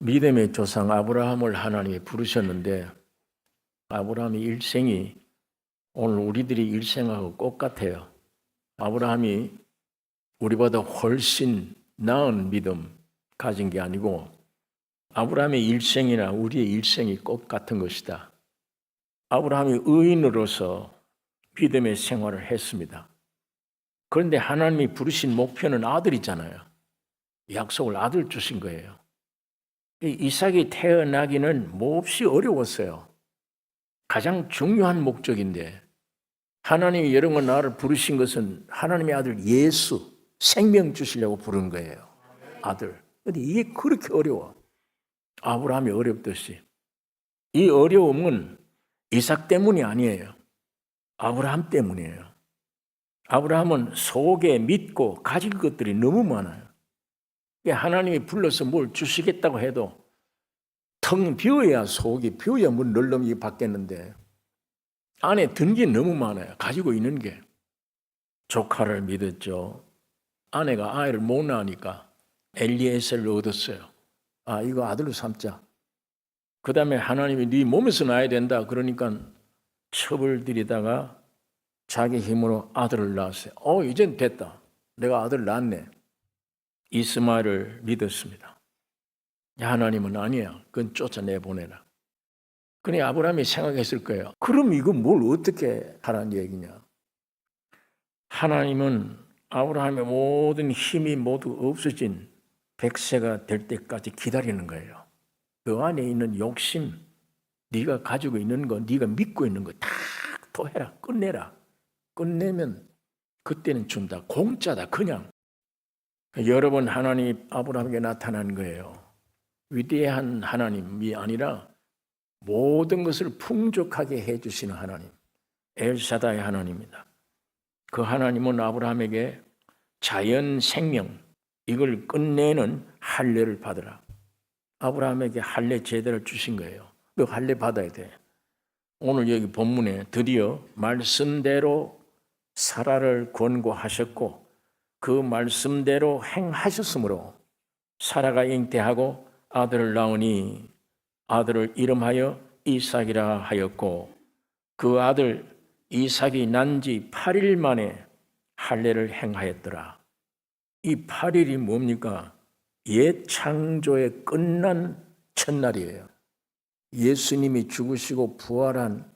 믿음의 조상 아브라함을 하나님이 부르셨는데 아브라함의 일생이 오늘 우리들이 일생하고 똑같아요. 아브라함이 우리보다 훨씬 나은 믿음 가진 게 아니고 아브라함의 일생이나 우리의 일생이 똑같은 것이다. 아브라함이 의인으로서 믿음의 생활을 했습니다. 그런데 하나님이 부르신 목표는 아들이잖아요. 약속을 아들 주신 거예요. 이삭이 태어나기는 몹시 어려웠어요. 가장 중요한 목적인데 하나님이 여러분과 나를 부르신 것은 하나님의 아들 예수, 생명 주시려고 부른 거예요. 아들. 근데 이게 그렇게 어려워. 아브라함이 어렵듯이. 이 어려움은 이삭 때문이 아니에요. 아브라함 때문이에요. 아브라함은 속에 믿고 가질 것들이 너무 많아요. 하나님이 불러서 뭘 주시겠다고 해도 텅 비어야 속이 비어야 문 널널이 받겠는데 안에 든 게 너무 많아요. 가지고 있는 게. 조카를 믿었죠. 아내가 아이를 못 낳으니까 엘리에셀을 얻었어요. 아, 이거 아들로 삼자. 그 다음에 하나님이 네 몸에서 낳아야 된다. 그러니까 첩을 들이다가 자기 힘으로 아들을 낳았어요. 이젠 됐다. 내가 아들 낳았네. 이스마엘을 믿었습니다. 하나님은 아니야. 그건 쫓아내보내라. 그러니 아브라함이 생각했을 거예요. 그럼 이거 뭘 어떻게 하라는 얘기냐. 하나님은 아브라함의 모든 힘이 모두 없어진 100세가 될 때까지 기다리는 거예요. 그 안에 있는 욕심, 네가 가지고 있는 거, 네가 믿고 있는 거 다 토해라, 끝내라. 끝내면 그때는 준다. 공짜다, 그냥. 여러 번 하나님이 아브라함에게 나타난 거예요. 위대한 하나님이 아니라 모든 것을 풍족하게 해주시는 하나님, 엘사다의 하나님입니다. 그 하나님은 아브라함에게 자연 생명, 이걸 끝내는 할례를 받으라. 아브라함에게 할례 제대로 주신 거예요. 너 할례 받아야 돼. 오늘 여기 본문에 드디어 말씀대로 사라를 권고하셨고 그 말씀대로 행하셨으므로 사라가 잉태하고 아들을 낳으니 아들을 이름하여 이삭이라 하였고 그 아들 이삭이 난 지 8일 만에 할례를 행하였더라. 이 8일이 뭡니까? 옛 창조의 끝난 첫날이에요. 예수님이 죽으시고 부활한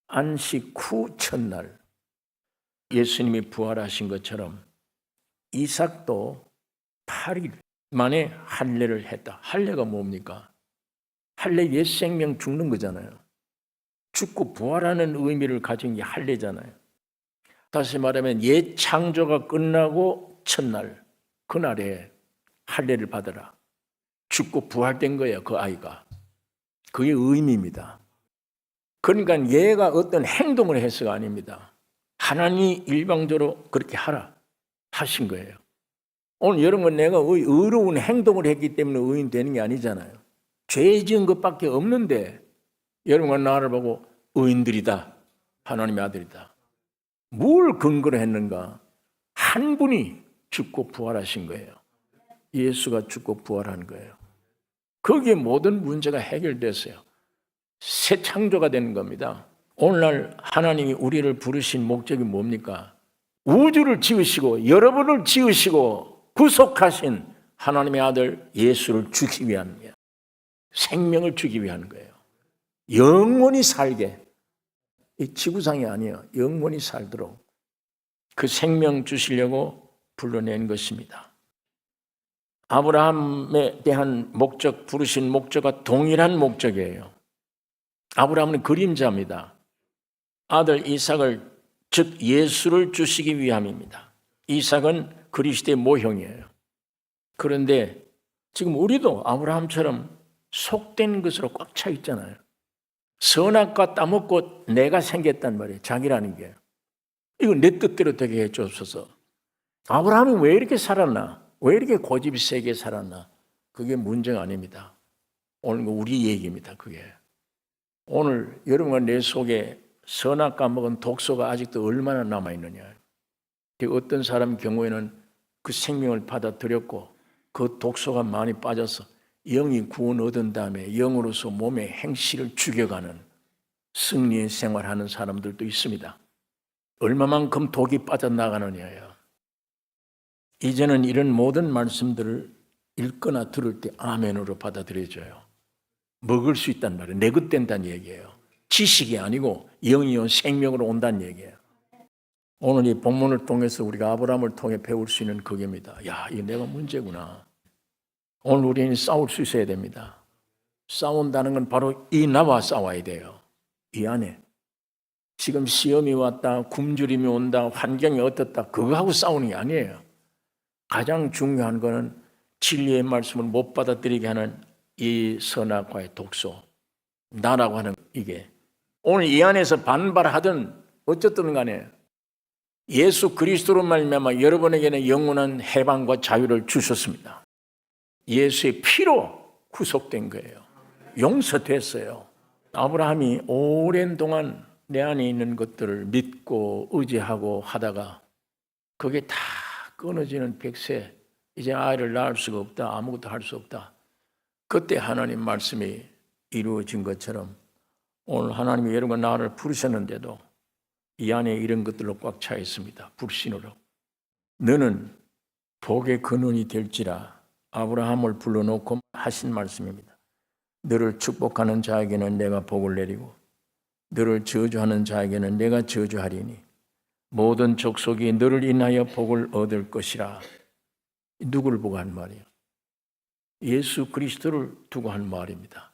안식 후 첫날. 예수님이 부활하신 것처럼 이삭도 8일 만에 할례를 했다. 할례가 뭡니까? 할례 옛 생명 죽는 거잖아요. 죽고 부활하는 의미를 가진 게 할례잖아요. 다시 말하면 옛 창조가 끝나고 첫날, 그날에 할례를 받아라. 죽고 부활된 거예요, 그 아이가. 그게 의미입니다. 그러니까 얘가 어떤 행동을 해서가 아닙니다. 하나님이 일방적으로 그렇게 하라 하신 거예요. 오늘 여러분 내가 의로운 행동을 했기 때문에 의인 되는 게 아니잖아요. 죄 지은 것밖에 없는데 여러분과 나를 보고 의인들이다. 하나님의 아들이다. 뭘 근거로 했는가? 한 분이 죽고 부활하신 거예요. 예수가 죽고 부활한 거예요. 거기에 모든 문제가 해결됐어요. 새 창조가 되는 겁니다. 오늘날 하나님이 우리를 부르신 목적이 뭡니까? 우주를 지으시고 여러분을 지으시고 구속하신 하나님의 아들 예수를 주기 위한 거예요. 생명을 주기 위한 거예요. 영원히 살게. 이 지구상이 아니에요. 영원히 살도록 그 생명 주시려고 불러낸 것입니다. 아브라함에 대한 목적, 부르신 목적과 동일한 목적이에요. 아브라함은 그림자입니다. 아들 이삭을, 즉 예수를 주시기 위함입니다. 이삭은 그리스도의 모형이에요. 그런데 지금 우리도 아브라함처럼 속된 것으로 꽉 차 있잖아요. 선악과 따먹고 내가 생겼단 말이에요. 자기라는 게. 이거 내 뜻대로 되게 해주옵소서. 아브라함이 왜 이렇게 살았나? 왜 이렇게 고집이 세게 살았나? 그게 문제가 아닙니다. 오늘 우리 얘기입니다. 그게. 오늘 여러분과 내 속에 선악과 먹은 독소가 아직도 얼마나 남아있느냐. 어떤 사람 경우에는 그 생명을 받아들였고 그 독소가 많이 빠져서 영이 구원 얻은 다음에 영으로서 몸의 행실을 죽여가는 승리의 생활하는 사람들도 있습니다. 얼마만큼 독이 빠져나가느냐예요. 이제는 이런 모든 말씀들을 읽거나 들을 때 아멘으로 받아들여져요. 먹을 수 있단 말이에요. 내굿된다는 얘기예요. 지식이 아니고 영이요 생명으로 온다는 얘기예요. 오늘 이 본문을 통해서 우리가 아브라함을 통해 배울 수 있는 그겁니다. 야, 이게 내가 문제구나. 오늘 우리는 싸울 수 있어야 됩니다. 싸운다는 건 바로 이 나와 싸워야 돼요. 이 안에. 지금 시험이 왔다, 굶주림이 온다, 환경이 어떻다, 그거하고 싸우는 게 아니에요. 가장 중요한 거는 진리의 말씀을 못 받아들이게 하는 이 선악과의 독소, 나라고 하는 이게. 오늘 이 안에서 반발하든 어쨌든 간에 예수 그리스도로 말미암아 여러분에게는 영원한 해방과 자유를 주셨습니다. 예수의 피로 구속된 거예요. 용서됐어요. 아브라함이 오랜 동안 내 안에 있는 것들을 믿고 의지하고 하다가 그게 다 끊어지는 100세, 이제 아이를 낳을 수가 없다, 아무것도 할 수 없다. 그때 하나님 말씀이 이루어진 것처럼 오늘 하나님이 여러분과 나를 부르셨는데도 이 안에 이런 것들로 꽉 차 있습니다. 불신으로. 너는 복의 근원이 될지라. 아브라함을 불러놓고 하신 말씀입니다. 너를 축복하는 자에게는 내가 복을 내리고 너를 저주하는 자에게는 내가 저주하리니 모든 족속이 너를 인하여 복을 얻을 것이라. 누구를 보고 한 말이에요? 예수 그리스도를 두고 한 말입니다.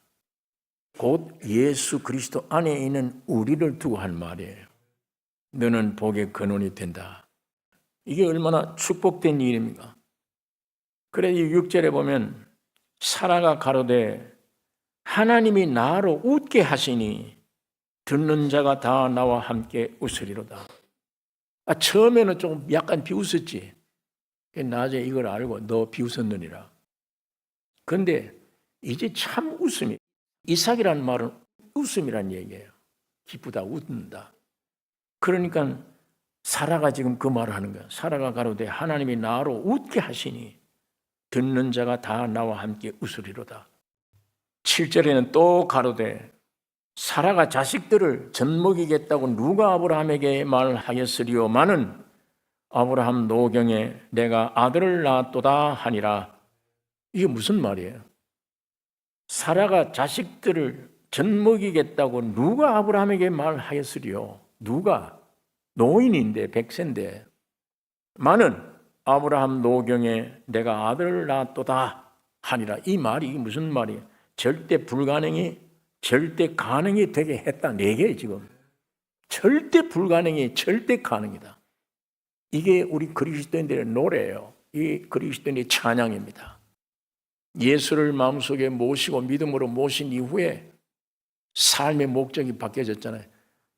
곧 예수 그리스도 안에 있는 우리를 두고 한 말이에요. 너는 복의 근원이 된다. 이게 얼마나 축복된 일입니까? 그래, 이 6절에 보면 사라가 가로되 하나님이 나로 웃게 하시니 듣는 자가 다 나와 함께 웃으리로다. 처음에는 좀 약간 비웃었지. 나중에 이걸 알고 너 비웃었느니라. 그런데 이제 참 웃음이, 이삭이라는 말은 웃음이란 얘기예요. 기쁘다, 웃는다. 그러니까 사라가 지금 그 말을 하는 거야. 사라가 가로되 하나님이 나로 웃게 하시니 듣는 자가 다 나와 함께 웃으리로다. 7절에는 또 가로되 사라가 자식들을 젖먹이겠다고 누가 아브라함에게 말하였으리요마는 아브라함 노경에 내가 아들을 낳았도다 하니라. 이게 무슨 말이에요? 사라가 자식들을 젖먹이겠다고 누가 아브라함에게 말하였으리요? 누가? 노인인데 100세인데 마는 아브라함 노경에 내가 아들을 낳았도다 하니라. 이 말이 이게 무슨 말이에요? 절대 불가능이 절대 가능이 되게 했다. 4개 지금. 절대 불가능이 절대 가능이다. 이게 우리 그리스도인들의 노래예요. 이 그리스도인의 찬양입니다. 예수를 마음속에 모시고 믿음으로 모신 이후에 삶의 목적이 바뀌어졌잖아요.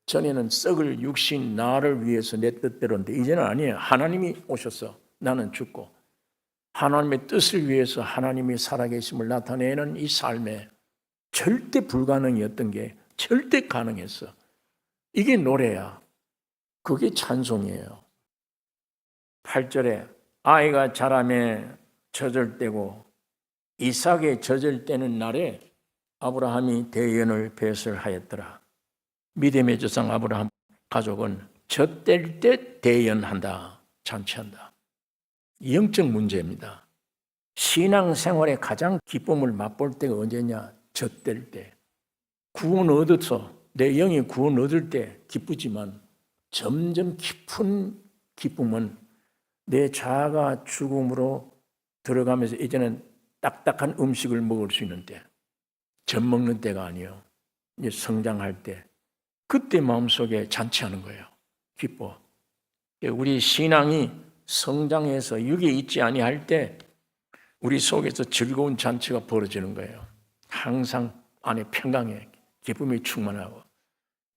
전에는 썩을 육신 나를 위해서 내 뜻대로인데 이제는 아니에요. 하나님이 오셔서 나는 죽고 하나님의 뜻을 위해서 하나님이 살아계심을 나타내는 이 삶에 절대 불가능이었던 게 절대 가능했어. 이게 노래야. 그게 찬송이에요. 8절에 아이가 자라매 젖을 때고 이삭의 젖을 때는 날에 아브라함이 대연을 배설하였더라. 믿음의 조상 아브라함 가족은 젖될 때 대연한다. 잔치한다. 영적 문제입니다. 신앙생활의 가장 기쁨을 맛볼 때가 언제냐? 젖될 때. 구원 얻어서 내 영이 구원 얻을 때 기쁘지만 점점 깊은 기쁨은 내 자아가 죽음으로 들어가면서 이제는 딱딱한 음식을 먹을 수 있는 때, 젖 먹는 때가 아니에요. 이제 성장할 때, 그때 마음속에 잔치하는 거예요. 기뻐. 우리 신앙이 성장해서 육에 있지 아니할 때 우리 속에서 즐거운 잔치가 벌어지는 거예요. 항상 안에 평강해, 기쁨이 충만하고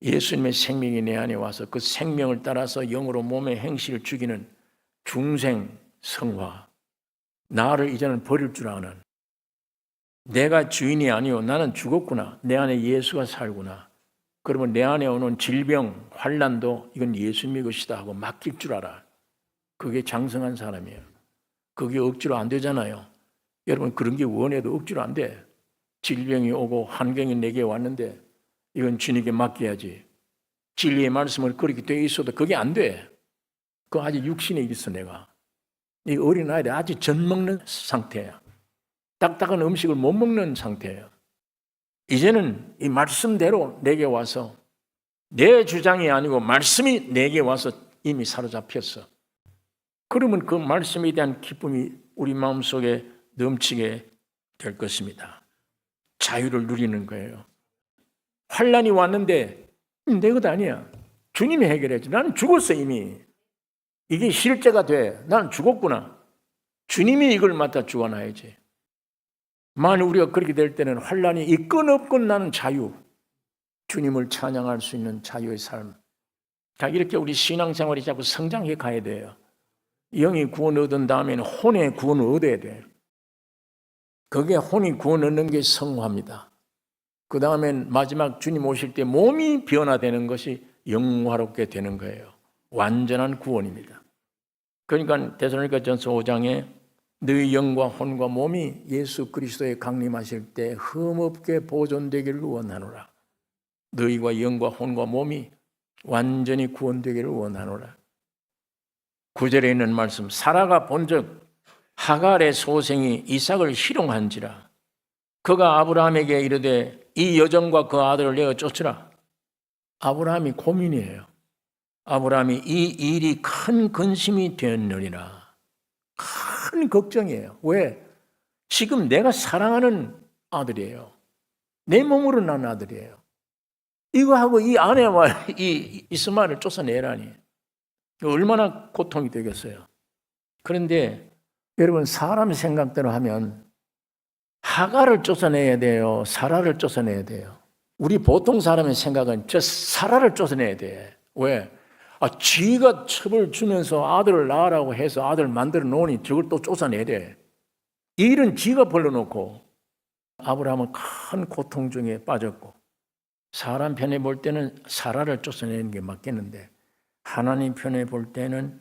예수님의 생명이 내 안에 와서 그 생명을 따라서 영으로 몸의 행실을 죽이는 중생 성화, 나를 이제는 버릴 줄 아는, 내가 주인이 아니요 나는 죽었구나, 내 안에 예수가 살구나, 그러면 내 안에 오는 질병, 환난도 이건 예수님의 것이다 하고 맡길 줄 알아. 그게 장성한 사람이에요. 그게 억지로 안 되잖아요. 여러분 그런 게 원해도 억지로 안 돼. 질병이 오고 환경이 내게 왔는데 이건 주님께 맡겨야지. 진리의 말씀을 그렇게 돼 있어도 그게 안 돼. 그거 아직 육신에 있어 내가. 이 어린아이들 아직 젖 먹는 상태야. 딱딱한 음식을 못 먹는 상태예요. 이제는 이 말씀대로 내게 와서 내 주장이 아니고 말씀이 내게 와서 이미 사로잡혔어. 그러면 그 말씀에 대한 기쁨이 우리 마음속에 넘치게 될 것입니다. 자유를 누리는 거예요. 환난이 왔는데 내 것 아니야. 주님이 해결했지. 나는 죽었어 이미. 이게 실제가 돼. 나는 죽었구나. 주님이 이걸 맡아 주관해야지. 만일 우리가 그렇게 될 때는 환난이 있건 없건 나는 자유. 주님을 찬양할 수 있는 자유의 삶. 자, 이렇게 우리 신앙생활이 자꾸 성장해 가야 돼요. 영이 구원 얻은 다음에는 혼의 구원을 얻어야 돼요. 그게 혼이 구원 얻는 게 성화입니다. 그 다음엔 마지막 주님 오실 때 몸이 변화되는 것이 영화롭게 되는 거예요. 완전한 구원입니다. 그러니까 데살로니가전서 5장에 너희 영과 혼과 몸이 예수 그리스도에 강림하실 때 흠없게 보존되기를 원하노라. 너희와 영과 혼과 몸이 완전히 구원되기를 원하노라. 9절에 있는 말씀, 사라가 본즉 하갈의 소생이 이삭을 희롱한지라. 그가 아브라함에게 이르되 이 여종과 그 아들을 내어 쫓으라. 아브라함이 고민이에요. 아브라함이 이 일이 큰 근심이 되었느니라. 큰 걱정이에요. 왜? 지금 내가 사랑하는 아들이에요. 내 몸으로 난 아들이에요. 이거하고 이 아내와 이 이스마엘을 쫓아내라니. 얼마나 고통이 되겠어요. 그런데 여러분 사람 생각대로 하면 하갈을 쫓아내야 돼요? 사라를 쫓아내야 돼요? 우리 보통 사람의 생각은 저 사라를 쫓아내야 돼. 왜? 쥐가 첩을 주면서 아들을 낳으라고 해서 아들을 만들어 놓으니 저걸 또 쫓아내야 돼. 이 일은 쥐가 벌려놓고 아브라함은 큰 고통 중에 빠졌고 사람 편에 볼 때는 사라를 쫓아내는 게 맞겠는데 하나님 편에 볼 때는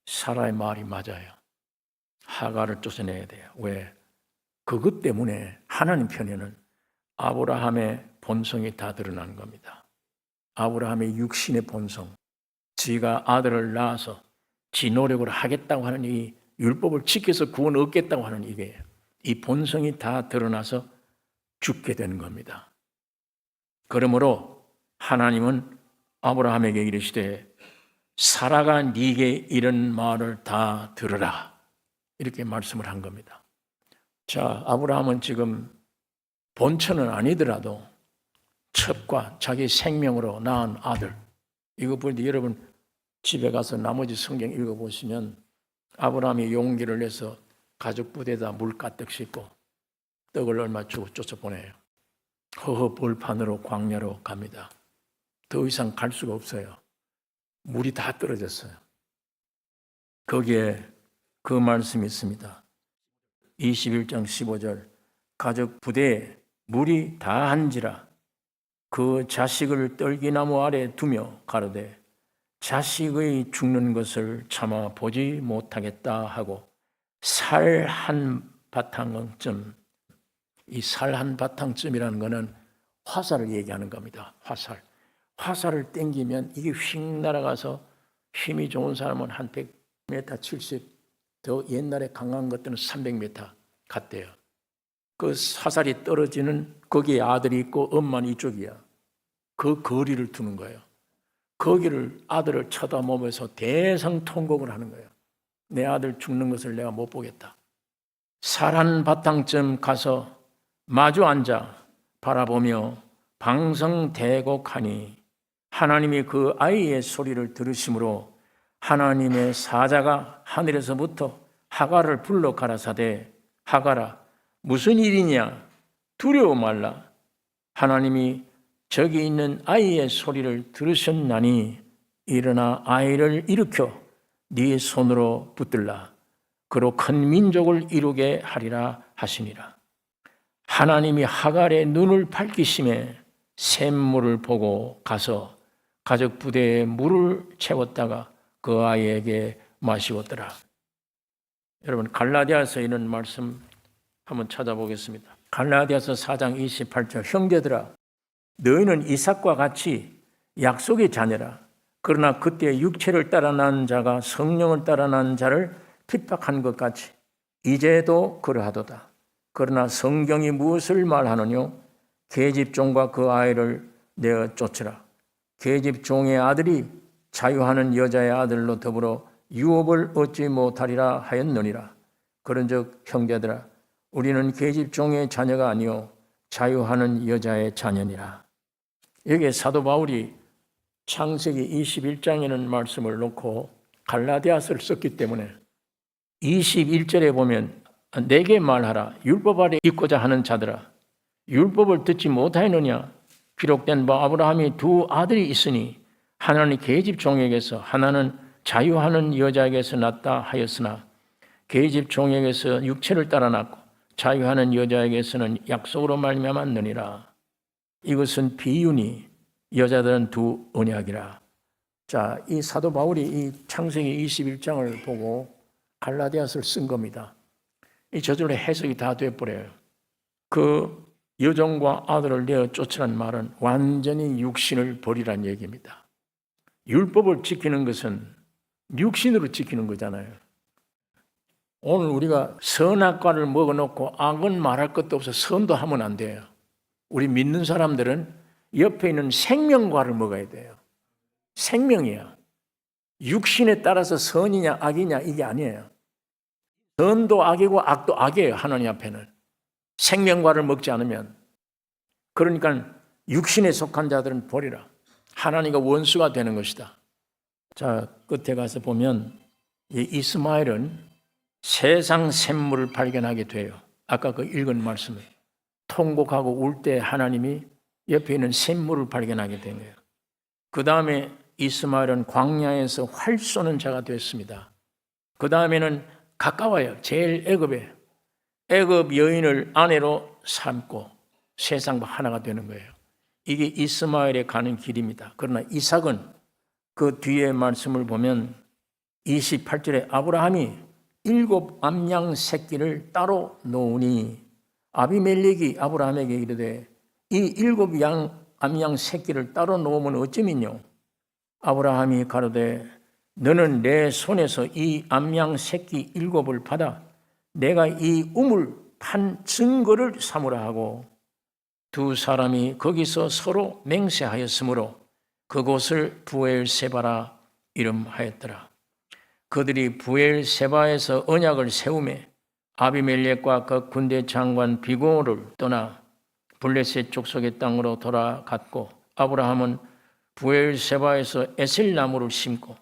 사라의 말이 맞아요. 하갈을 쫓아내야 돼요. 왜? 그것 때문에 하나님 편에는 아브라함의 본성이 다 드러나는 겁니다. 아브라함의 육신의 본성, 지가 아들을 낳아서 지 노력을 하겠다고 하는 이 율법을 지켜서 구원 얻겠다고 하는 이게 이 본성이 다 드러나서 죽게 되는 겁니다. 그러므로 하나님은 아브라함에게 이르시되 사라가 네게 이런 말을 다 들으라 이렇게 말씀을 한 겁니다. 자, 아브라함은 지금 본처는 아니더라도 첩과 자기 생명으로 낳은 아들, 이거 볼 때 여러분 집에 가서 나머지 성경 읽어보시면 아브라함이 용기를 내서 가죽 부대에다 물 가득 싣고 떡을 얼마 주고 쫓아보내요. 허허 벌판으로 광야로 갑니다. 더 이상 갈 수가 없어요. 물이 다 떨어졌어요. 거기에 그 말씀이 있습니다. 21장 15절 가죽 부대에 물이 다한지라 그 자식을 떨기나무 아래 두며 가로되 자식의 죽는 것을 참아 보지 못하겠다 하고 살 한 바탕쯤, 이 살 한 바탕쯤이라는 것은 화살을 얘기하는 겁니다. 화살을 땡기면 이게 휙 날아가서 힘이 좋은 사람은 한 100m, 70, 더 옛날에 강한 것들은 300m 갔대요. 그 화살이 떨어지는 거기에 아들이 있고 엄마는 이쪽이야. 그 거리를 두는 거예요. 거기를 아들을 쳐다보면서 대성통곡을 하는 거예요. 내 아들 죽는 것을 내가 못 보겠다. 살 한 바탕쯤 가서 마주 앉아 바라보며 방성대곡하니 하나님이 그 아이의 소리를 들으심으로 하나님의 사자가 하늘에서부터 하갈을 불러 가라사대 하갈아 무슨 일이냐 두려워 말라. 하나님이 저기 있는 아이의 소리를 들으셨나니 일어나 아이를 일으켜 네 손으로 붙들라. 그로 큰 민족을 이루게 하리라 하시니라. 하나님이 하갈의 눈을 밝히심에 샘물을 보고 가서 가죽 부대에 물을 채웠다가 그 아이에게 마시웠더라. 여러분 갈라디아서 이런 말씀 한번 찾아보겠습니다. 갈라디아서 4장 28절 형제들아 너희는 이삭과 같이 약속의 자녀라. 그러나 그때 육체를 따라 난 자가 성령을 따라 난 자를 핍박한 것 같이 이제도 그러하도다. 그러나 성경이 무엇을 말하느뇨? 계집종과 그 아이를 내어 쫓으라. 계집종의 아들이 자유하는 여자의 아들로 더불어 유업을 얻지 못하리라 하였느니라. 그런즉 형제들아 우리는 계집종의 자녀가 아니요 자유하는 여자의 자녀니라. 여기에 사도 바울이 창세기 21장에는 말씀을 놓고 갈라디아서를 썼기 때문에 21절에 보면 내게 말하라. 율법 아래 있고자 하는 자들아 율법을 듣지 못하였느냐? 기록된 바 아브라함이 두 아들이 있으니 하나는 계집종에게서 하나는 자유하는 여자에게서 났다 하였으나 계집종에게서 육체를 따라 났고 자유하는 여자에게서는 약속으로 말미암았느니라. 이것은 비유니 여자들은 두 언약이라. 자, 이 사도 바울이 이 창세기 21장을 보고 갈라디아서를 쓴 겁니다. 이 저절로 해석이 다 돼버려요. 그 여종과 아들을 내어 쫓으란 말은 완전히 육신을 버리란 얘기입니다. 율법을 지키는 것은 육신으로 지키는 거잖아요. 오늘 우리가 선악과를 먹어놓고 악은 말할 것도 없어 선도 하면 안 돼요. 우리 믿는 사람들은 옆에 있는 생명과를 먹어야 돼요. 생명이야. 육신에 따라서 선이냐 악이냐 이게 아니에요. 선도 악이고 악도 악이에요. 하나님 앞에는. 생명과를 먹지 않으면. 그러니까 육신에 속한 자들은 버리라. 하나님과 원수가 되는 것이다. 자, 끝에 가서 보면 이 이스마엘은 세상 샘물을 발견하게 돼요. 아까 그 읽은 말씀을. 통곡하고 울 때 하나님이 옆에 있는 샘물을 발견하게 된 거예요. 그 다음에 이스마엘은 광야에서 활 쏘는 자가 됐습니다. 그 다음에는 가까워요. 제일 애굽에. 애굽 여인을 아내로 삼고 세상과 하나가 되는 거예요. 이게 이스마엘에 가는 길입니다. 그러나 이삭은 그 뒤에 말씀을 보면 28절에 아브라함이 7 암양 새끼를 따로 놓으니 아비멜렉이 아브라함에게 이르되 이 7 암양 새끼를 따로 놓으면 어찌미뇨? 아브라함이 가로되 너는 내 손에서 이 암양 새끼 7을 받아 내가 이 우물 판 증거를 삼으라 하고 두 사람이 거기서 서로 맹세하였으므로 그곳을 부엘세바라 이름하였더라. 그들이 부엘세바에서 언약을 세우매 아비멜렉과 그 군대 장관 비고를 떠나 블레셋 족속의 땅으로 돌아갔고 아브라함은 부엘세바에서 에셀나무를 심고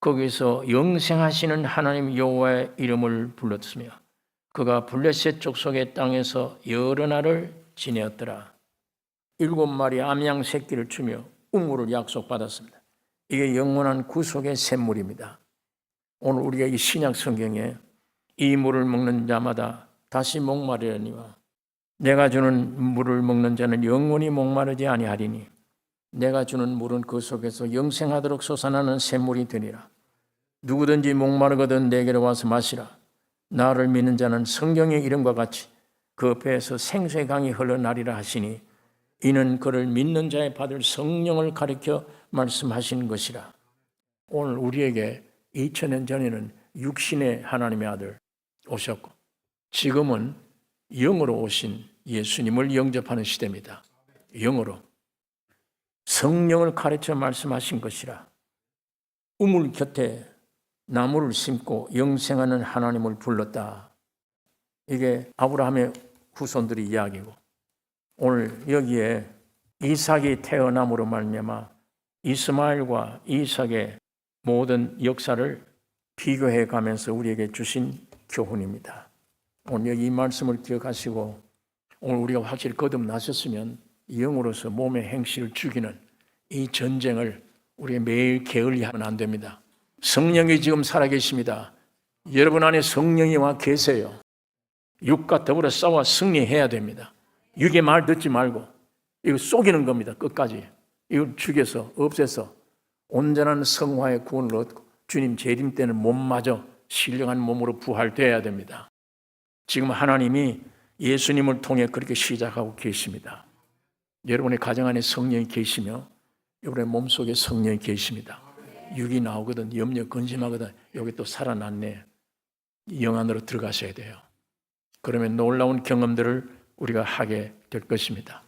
거기서 영생하시는 하나님 여호와의 이름을 불렀으며 그가 블레셋 족속의 땅에서 여러 날을 지내었더라. 7마리 암양 새끼를 주며 우물을 약속받았습니다. 이게 영원한 구속의 샘물입니다. 오늘 우리가 이 신약 성경에 이 물을 먹는 자마다 다시 목마르려니와 내가 주는 물을 먹는 자는 영원히 목마르지 아니하리니 내가 주는 물은 그 속에서 영생하도록 솟아나는 샘물이 되리라. 누구든지 목마르거든 내게로 와서 마시라. 나를 믿는 자는 성경의 이름과 같이 그 배에서 생수의 강이 흘러나리라 하시니 이는 그를 믿는 자의 받을 성령을 가리켜 말씀하신 것이라. 오늘 우리에게 2000년 전에는 육신의 하나님의 아들 오셨고 지금은 영으로 오신 예수님을 영접하는 시대입니다. 영으로 성령을 가르쳐 말씀하신 것이라. 우물 곁에 나무를 심고 영생하는 하나님을 불렀다. 이게 아브라함의 후손들의 이야기고 오늘 여기에 이삭이 태어남으로 말미암아 이스마엘과 이삭의 모든 역사를 비교해 가면서 우리에게 주신 교훈입니다. 오늘 여기 이 말씀을 기억하시고 오늘 우리가 확실히 거듭나셨으면 영으로서 몸의 행실을 죽이는 이 전쟁을 우리가 매일 게을리하면 안 됩니다. 성령이 지금 살아계십니다. 여러분 안에 성령이 와 계세요. 육과 더불어 싸워 승리해야 됩니다. 육의 말 듣지 말고 이거 속이는 겁니다. 끝까지 이걸 죽여서 없애서 온전한 성화의 구원을 얻고 주님 재림 때는 몸마저 신령한 몸으로 부활되어야 됩니다. 지금 하나님이 예수님을 통해 그렇게 시작하고 계십니다. 여러분의 가정 안에 성령이 계시며 여러분의 몸속에 성령이 계십니다. 육이 나오거든, 염려 근심하거든, 여기 또 살아났네. 영 안으로 들어가셔야 돼요. 그러면 놀라운 경험들을 우리가 하게 될 것입니다.